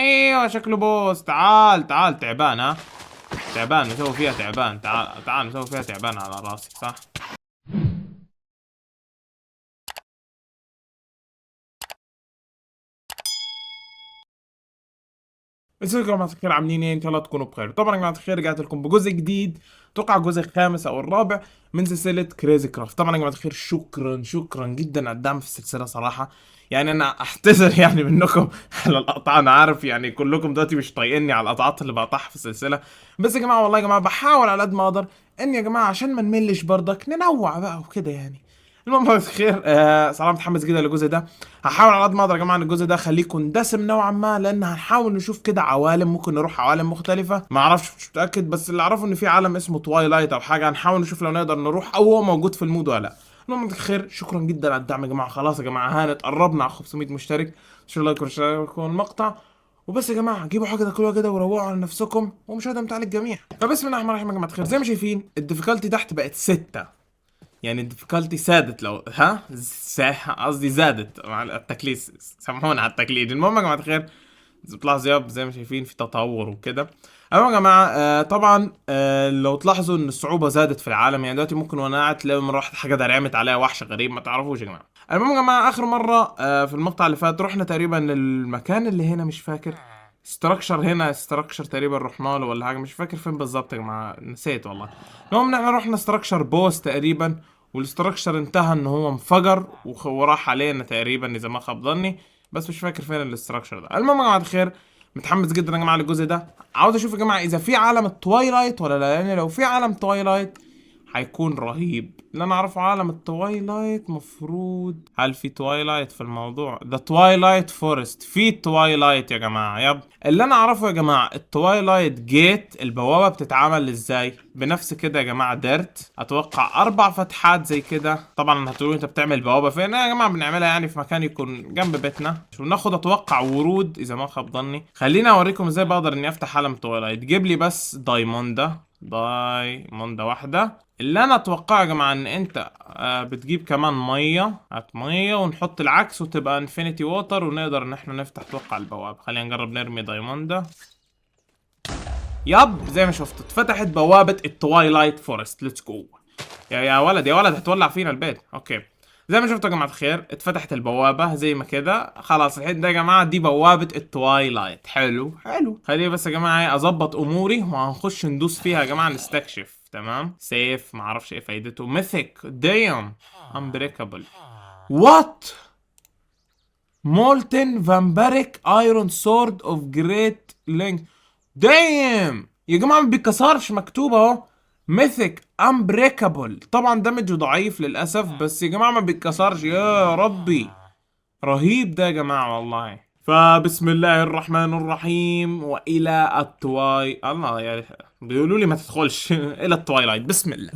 ايوه شكله بوس. تعال تعال تعبان ها. تعبان نسوي فيها تعبان. تعال تعال نسوي فيها تعبان على راسي صح. ازيكم يا جماعة الخير، عاملين ايه؟ ان شاء الله تكونوا بخير. طبعا يا جماعة الخير رجعت لكم بجزء جديد، اتوقع الجزء الخامس او الرابع من سلسلة كريزي كرافت. طبعا يا جماعة الخير شكرا جدا على الدعم في السلسلة صراحة. يعني انا اعتذر يعني منكم على القطع، انا عارف يعني كلكم دلوقتي مش طايقني على القطعات اللي بقطعها في السلسلة، بس يا جماعة والله يا جماعة بحاول على قد ما اقدر ان يا جماعة عشان ما نملش برضك ننوع بقى وكده يعني. المهم يا خير صراحة متحمس جدا للجزء ده. هحاول على قد ما اقدر يا جماعه ان الجزء ده اخليكم دسم نوعا ما، لان هنحاول نشوف كده عوالم، ممكن نروح عوالم مختلفه. ما اعرفش مش متاكد، بس اللي اعرفه ان في عالم اسمه توايلايت او حاجه، هنحاول نشوف لو نقدر نروح او هو موجود في المود ولا لا. المهم خير شكرا جدا على الدعم يا جماعه. خلاص يا جماعه هانت قربنا على 500 مشترك. شكرا لكم وشاركوا المقطع. وبس يا جماعه جيبوا حاجه تاكلوها كده وروقوا على نفسكم، ومشاهده ممتعه للجميع. فبسم الله الرحمن الرحيم يا جماعه الخير، زي ما شايفين الديفيكالتي تحت بقت 6. يعني الديفيكالتي زادت، لو ها قصدي زادت مع التكليس، سامحونا على التكليد. المهم يا جماعه الخير بتلاحظوا زي ما شايفين في تطور وكده. اما يا جماعه طبعا لو تلاحظوا ان الصعوبه زادت في العالم، يعني دلوقتي ممكن وانا قاعد تلاقي مره واحده حاجه رمت عليها وحش غريب ما تعرفوش يا جماعه. المهم يا جماعه اخر مره في المقطع اللي فات رحنا تقريبا للمكان اللي هنا، مش فاكر استراكشر، هنا استراكشر تقريبا رحنا له ولا حاجه، مش فاكر فين بالظبط يا جماعه، نسيت والله. المهم ان احنا رحنا استراكشر بوس تقريبا، والاستراكشر انتهى ان هو انفجر وراح علينا تقريبا اذا ما خاب ظني، بس مش فاكر فين الاستراكشر ده. المهم يا جماعه الخير متحمس جدا يا جماعه للجزء ده. عاوز اشوف يا جماعه اذا في عالم التوايلايت ولا لا، لان لو في عالم توايلايت هيكون رهيب. اللي انا اعرفه عالم التوايلايت مفروض، هل في توايلايت في الموضوع ده؟ توايلايت فورست، في توايلايت يا جماعه. يب اللي انا اعرفه يا جماعه التوايلايت جيت، البوابه بتتعمل ازاي؟ بنفس كده يا جماعه ديرت، اتوقع 4 فتحات زي كده. طبعا هتقولوا انت بتعمل بوابه فين؟ يا جماعه بنعملها يعني في مكان يكون جنب بيتنا، وناخد اتوقع ورود اذا ما خاب ظني. خليني اوريكم ازاي بقدر اني افتح عالم توايلايت. جيب لي بس دايموندا واحده. اللي انا اتوقعه يا جماعه ان انت بتجيب كمان ميه، هات ميه ونحط العكس وتبقى انفينيتي ووتر، ونقدر ان احنا نفتح توقع البوابه. خلينا نجرب نرمي دايموندا. يب زي ما شفت اتفتحت بوابه التوايلايت فورست. ليتس جو. يا ولد يا ولد هتولع فينا البيت. اوكي زي ما شفتوا يا جماعه الخير اتفتحت البوابه زي ما كده. خلاص الحين ده يا جماعه دي بوابه التوايلايت. حلو خليني بس يا جماعه اظبط اموري وهنخش ندوس فيها يا جماعه نستكشف. تمام سيف معرفش ايه فايدته. ميثيك دايم امبريكابل وات مولتن فامبريك ايرون سورد اوف جريت لينك. دايم يا جماعه ما بيتكسرش، مكتوب اهو ميثيك امبريكابل. طبعا دمجه ضعيف للاسف، بس يا جماعه ما بيتكسرش. يا ربي رهيب ده يا جماعه والله. فبسم الله الرحمن الرحيم والى التواي الله يعني بيقولوا لي ما تدخلش الى التوايلايت. بسم الله.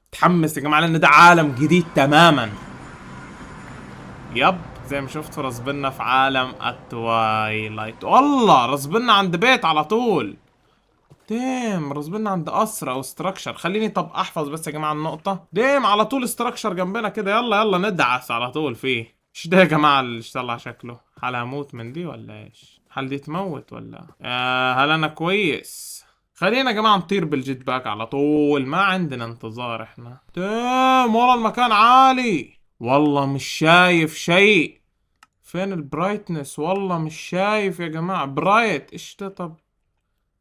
متحمس يا جماعه لان ده عالم جديد تماما. يب زي ما شفتوا رزبنا في عالم التوايلايت. والله رزبنا عند بيت على طول. ديم رزبنا عند قصر او استراكشر. خليني طب احفظ بس يا جماعه النقطه. ديم على طول استراكشر جنبنا كده. يلا ندعس على طول فيه. ايش ده يا جماعه اللي طلع شكله؟ هل هموت من دي ولا ايش؟ هل دي تموت ولا هل انا كويس؟ خلينا يا جماعه نطير بالجيت باك على طول، ما عندنا انتظار احنا. ديم والله المكان عالي. والله مش شايف شيء. فين البرايتنس؟ والله مش شايف يا جماعه. برايت ايش ده؟ طب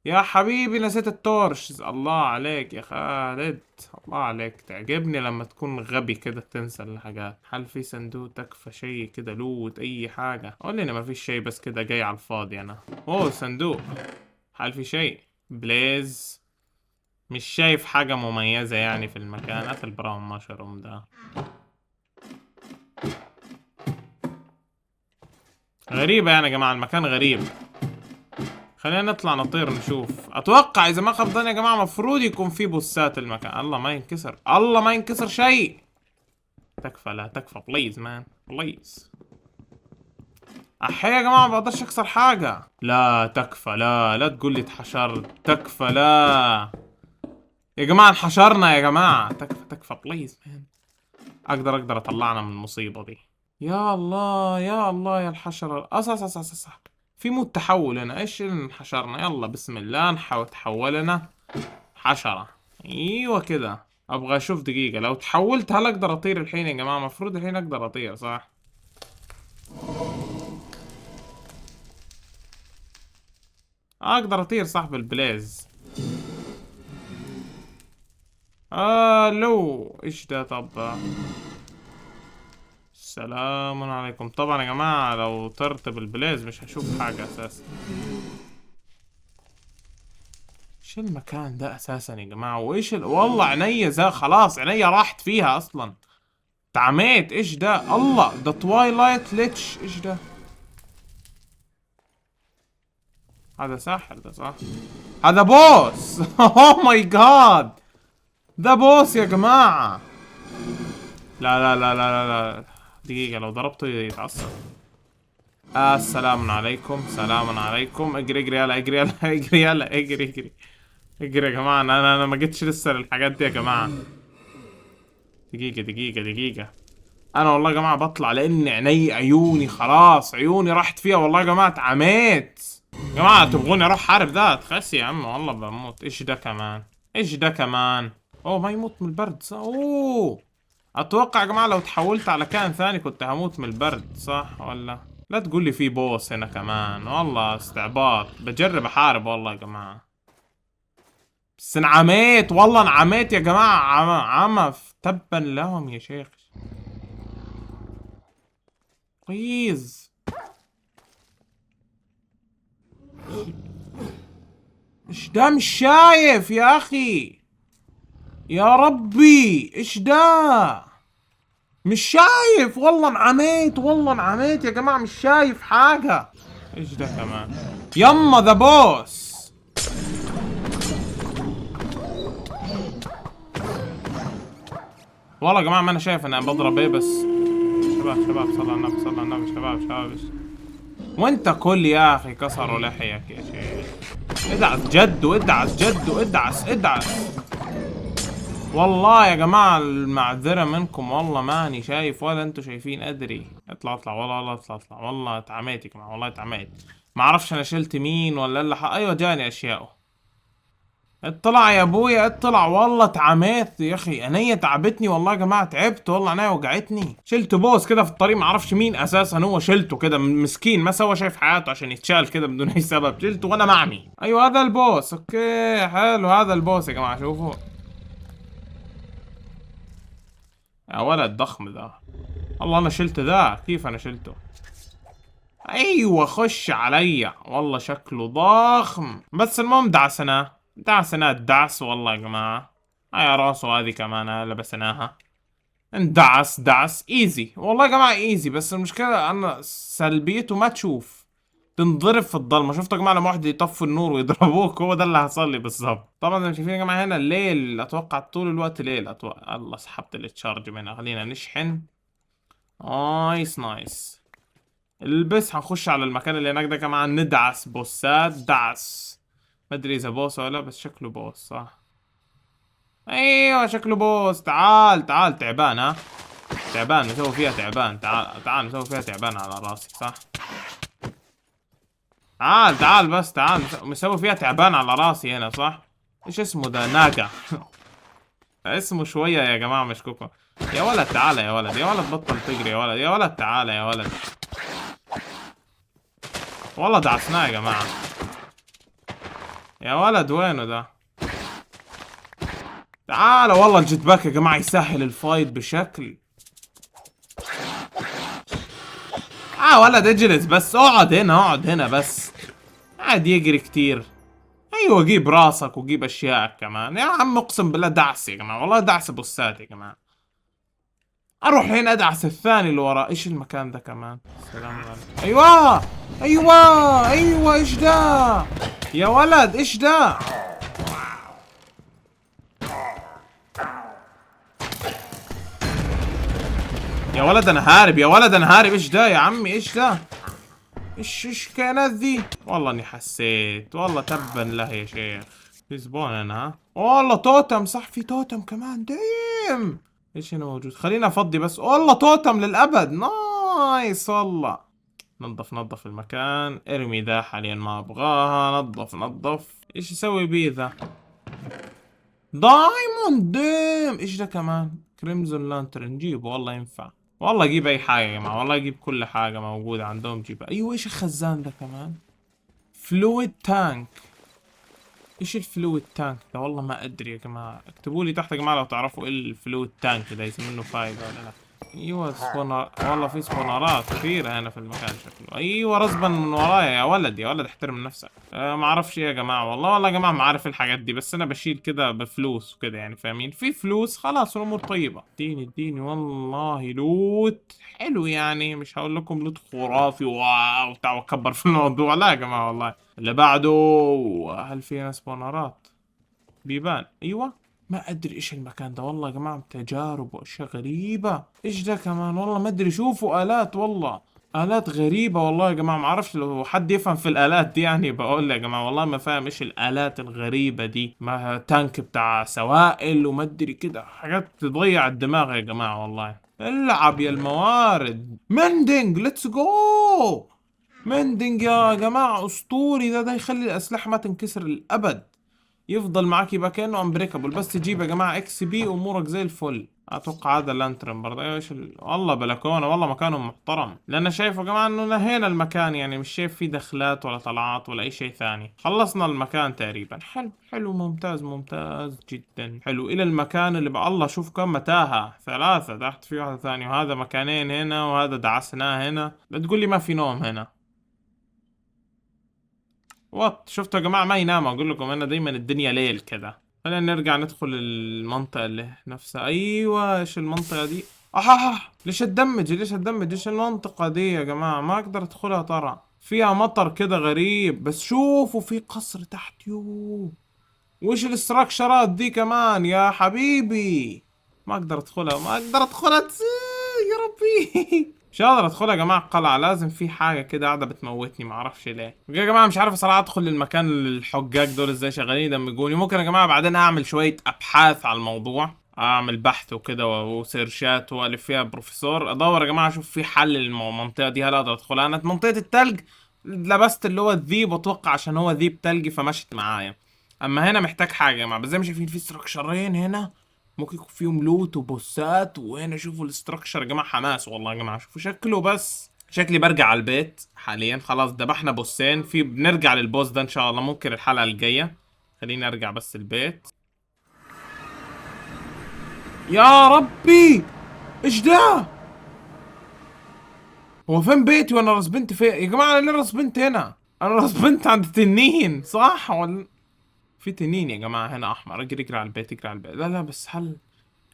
يا حبيبي نسيت التورش. الله عليك يا خالد، الله عليك. تعجبني لما تكون غبي كده تنسى الحاجات. هل في صندوق تكفى شيء كده لوت اي حاجة؟ قول لي ما فيش شيء بس كده جاي على الفاضي انا. اوه صندوق. هل في شيء؟ بليز مش شايف حاجة مميزة يعني في المكان. في البراون ماشروم ده غريبة يعني يا جماعة، المكان غريب. خلينا نطلع نطير نشوف. اتوقع اذا ما خاب ظني يا جماعه المفروض يكون في بوسات المكان. الله ما ينكسر، الله ما ينكسر شيء. تكفى لا تكفى بليز مان بليز. احيا يا جماعه ما بقدرش اكسر حاجه. لا تكفى، لا تقول لي اتحشرت. تكفى لا يا جماعه انحشرنا يا جماعه. تكفى بليز مان. اقدر اطلعنا من المصيبه دي. يا الله يا الله يا الحشره. أص في مود تحول هنا. ايش اللي انحشرنا؟ يلا بسم الله نحاول تحولنا حشرة. ايوه كده. ابغى اشوف دقيقة، لو تحولت هل اقدر اطير الحين يا جماعة؟ المفروض الحين اقدر اطير صح؟ اقدر اطير صح بالبليز. لو ايش ده؟ طب السلام عليكم. طبعا يا جماعة لو طرت بالبليز مش هشوف حاجة اساسا. ايش المكان ده اساسا يا جماعة؟ وايش والله عينيا خلاص عينيا راحت فيها اصلا. تعميت. ايش ده؟ الله ده توايلايت ليتش. ايش ده؟ هذا ساحر ده صح؟ هذا بوس. اوه ماي جاد. ده بوس يا جماعة. لا لا لا لا لا لا. دقيقة لو ضربته يتعصب. السلام عليكم. سلام عليكم. اجري اجري يلا اجري يلا اجري يلا اجري اجري. اجري يا جماعة. انا ما جيتش لسه للحاجات دي يا جماعة. دقيقة دقيقة دقيقة. انا والله يا جماعة بطلع لان عيوني خلاص عيوني راحت فيها والله يا جماعة اتعميت. يا جماعة تبغوني اروح حارب ده؟ تخسي يا عم والله بموت. ايش ده كمان؟ ايش ده كمان؟ اوه ما يموت من البرد صح؟ اوه اتوقع يا جماعة لو تحولت على كائن ثاني كنت هموت من البرد صح ولا؟ لا تقول لي في بوس هنا كمان. والله استعباط. بجرب احارب والله يا جماعة. بس انعميت والله انعميت يا جماعة. عمى تبا لهم يا شيخ. بليز. ايش ده؟ مش شايف يا اخي. يا ربي ايش ده؟ مش شايف والله انعميت. والله انعميت يا جماعة مش شايف حاجة. ايش ده كمان؟ يما ذا بوس. والله يا جماعة ما انا شايف انا بضرب ايه بس. شباب شباب صلى على النبي صلى على النبي. شباب شباب. وانت كل يا اخي كسروا لحيك يا شيخ. ادعس جد وادعس جد وادعس ادعس. والله يا جماعة المعذرة منكم والله ماني شايف ولا انتوا شايفين. ادري. اطلع اطلع والله اطلع اطلع. والله اتعميت يا جماعة والله اتعميت. ما اعرفش انا شلت مين ولا اللي ايوه جاني اشياء. اطلع يا ابويا اطلع. والله اتعميت يا اخي. عينيا تعبتني والله يا جماعة تعبت والله. عينيا وجعتني. شلت بوس كده في الطريق ما اعرفش مين اساسا هو. شلته كده مسكين ما سوى شايف حياته عشان يتشال كده بدون اي سبب. شلته وانا معمي. ايوه هذا البوس. اوكي حلو هذا البوس يا جماعة شوفوا. يا ولد ضخم ذا. الله انا شلت ذا. كيف انا شلته؟ ايوه خش عليا. والله شكله ضخم. بس المهم دعسنا دعسنا الدعس والله يا جماعة. هاي راسه هذه كمان لبسناها. اندعس دعس ايزي والله يا جماعة ايزي. بس المشكلة انا سلبيته ما تشوف. تنضرب في الضلمة. شفتوا يا جماعة لما واحد يطفي النور ويضربوك؟ هو ده اللي حصل لي بالظبط. طبعا زي ما شايفين يا جماعة هنا الليل. اتوقع طول الوقت ليل. الله سحبت التشارج منها. خلينا نشحن. نايس نايس. البس هنخش على المكان اللي هناك ده يا جماعة. ندعس بوسات دعس. ما ادري اذا بوس ولا بس شكله بوس صح. ايوه شكله بوس. تعال تعال تعبان ها. تعبان نسوي فيها تعبان. تعال تعال نسوي فيها تعبان على راسي صح. تعال تعال بس تعال مسوي فيها تعبان على راسي هنا صح. ايش اسمه ده؟ ناقة. اسمه شوية يا جماعة مش كوكو. يا ولد تعال يا ولد. يا ولد بطل تجري يا ولد. يا ولد تعال يا ولد. والله دعسناه يا جماعة. يا ولد وينه ده؟ تعال. والله الجيت باك يا جماعة يسهل الفايت بشكل. ولد اجلس بس. اقعد هنا اقعد هنا بس. عاد يجري كتير. ايوه جيب راسك وجيب اشياء كمان يا عم. اقسم بالله دعس يا جماعة. والله دعس بوسات يا جماعة. اروح هنا ادعس الثاني اللي وراه. ايش المكان ده كمان؟ السلام عليكم. ايوه ايوه ايوه. ايش ده يا ولد؟ ايش ده؟ يا ولد انا هارب. يا ولد انا هارب. ايش ده يا عمي؟ ايش ده؟ ايش الكائنات ذي؟ والله اني حسيت. والله تبا له يا شيخ. في زبون هنا ها. والله توتم صح. في توتم كمان. ديم. ايش هنا موجود؟ خلينا افضي بس. والله توتم للابد. نايس والله. نظف المكان. ارمي ذا حاليا ما ابغاها. نظف. ايش يسوي بيه ذا؟ دايموند ديم. ايش ده كمان؟ كريمزون لانترن. جيبه والله ينفع. والله جيب اي حاجة يا جماعة، والله جيب كل حاجة موجودة عندهم جيبها. ايوه ايش الخزان ده كمان؟ فلويد تانك. ايش الفلويد تانك ده؟ والله ما ادري يا جماعة، اكتبوا لي تحت يا جماعة لو تعرفوا ايه الفلويد تانك ده، يصير منه فايدة ولا لا. ايوه سبونر، والله في سبونرات كثيرة هنا في المكان شكله. ايوه رزبا من ورايا يا ولد، يا ولد احترم نفسك. ما اعرفش ايه يا جماعة، والله يا جماعة ما عارف الحاجات دي، بس انا بشيل كده بفلوس وكده يعني، فاهمين؟ في فلوس خلاص الامور طيبة. اديني والله لوت حلو يعني، مش هقول لكم لوت خرافي واو تعالوا اكبر في الموضوع، لا يا جماعة والله. اللي بعده، هل فيها سبونرات؟ بيبان. ايوه ما ادري ايش المكان ده والله يا جماعه، تجارب واشياء غريبه. ايش ده كمان؟ والله ما ادري. شوفوا الات، والله الات غريبه والله يا جماعه، ما اعرفش لو حد يفهم في الالات دي يعني بقول لي يا جماعه، والله ما فاهم ايش الالات الغريبه دي. ما تانك بتاع سوائل وما ادري كده، حاجات تضيع الدماغ يا جماعه والله. العب يا الموارد. مندنج ليتس جو. مندنج يا جماعه اسطوري، ده يخلي الاسلحه ما تنكسر الابد، يفضل معاك يبقى كأنه امبريكابل. بس تجيب يا جماعة اكس بي امورك زي الفل. اتوقع هذا اللانترن برضه. ايوه ايش والله بلكونة، والله مكانهم محترم، لان شايف يا جماعة انه نهينا المكان يعني، مش شايف فيه دخلات ولا طلعات ولا اي شيء ثاني، خلصنا المكان تقريبا. حلو ممتاز جدا حلو. الى المكان اللي بقى الله شوف كم متاهة، 3 تحت في واحدة ثانية، وهذا مكانين هنا، وهذا دعسناه هنا. لا تقول لي ما في نوم هنا. شفتوا يا جماعة ما ينام، اقول لكم انا دايما الدنيا ليل كده. خلينا نرجع ندخل المنطقة اللي نفسها. ايوه ايش المنطقة دي؟ ليش اتدمج ايش المنطقة دي يا جماعة؟ ما اقدر ادخلها ترى، فيها مطر كده غريب. بس شوفوا في قصر تحت. وش الاستراكشرات دي كمان يا حبيبي؟ ما اقدر ادخلها يا ربي. مش هقدر ادخلها يا جماعه القلعه، لازم في حاجه كده قاعده بتموتني، معرفش ليه يا جماعه. مش عارف صراحه ادخل للمكان اللي الحجاج دول ازاي شغالين يدمجوني. ممكن يا جماعه بعدين اعمل شويه ابحاث على الموضوع، اعمل بحث وكده وسيرشات والف فيها بروفيسور، ادور يا جماعه اشوف في حل للمنطقه دي، هل اقدر ادخلها. انا منطقه التلج لبست اللي هو الذيب، اتوقع عشان هو ذيب تلجي فمشت معايا. اما هنا محتاج حاجه يا جماعه، بس زي ما شايفين في استراكشرين هنا، ممكن يكون فيهم لوت وبوسات. وهنا شوفوا الاستراكشر يا جماعه، حماس والله يا جماعه. شوفوا شكله، بس شكلي برجع على البيت حاليا. خلاص ذبحنا بوسين، في بنرجع للبوس ده ان شاء الله ممكن الحلقه الجايه. خليني ارجع بس البيت. يا ربي ايش ده؟ هو فين بيتي وانا رسبنت فين يا جماعه؟ انا ليه رسبنت هنا؟ انا رسبنت عند التنين صح ولا؟ في تنين يا جماعه هنا احمر. اجري على البيت، اجري على البيت. لا بس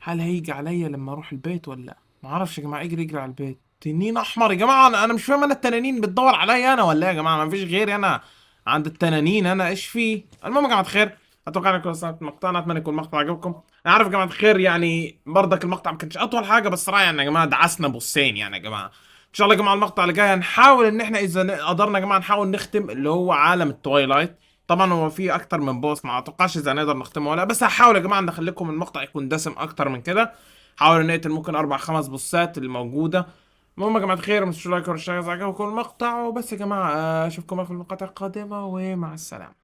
هل هيجي عليا لما اروح البيت ولا؟ ما اعرفش يا جماعه. اجري على البيت. تنين احمر يا جماعه. انا مش فاهم، انا التنانين بتدور عليا انا ولا إيه يا جماعه؟ ما فيش غيري انا عند التنانين انا، ايش في؟ المهم يا جماعه الخير، اتوقع انكم استمتعتوا بالمقطع، اتمنى يكون المقطع عجبكم. انا عارف يا جماعه الخير يعني برضك المقطع ما كانش اطول حاجه، بس صراحه يعني يا جماعه دعسنا بوسين يعني يا جماعه. ان شاء الله يا جماعه المقطع اللي جاي هنحاول ان احنا اذا قدرنا يا جماعه نحاول نختم اللي هو عالم التوايلايت. طبعا هو في اكتر من بوس، ما اتوقعش اذا نقدر نختمه ولا، بس هحاول يا جماعه ان اخليكم المقطع يكون دسم اكتر من كده. حاول نقتل ممكن 4 5 بوسات الموجوده. المهم يا جماعه الخير، ما تنسوش لايك واشتراك اذا عجبكم المقطع. وبس يا جماعه اشوفكم في المقاطع القادمه، ومع السلامه.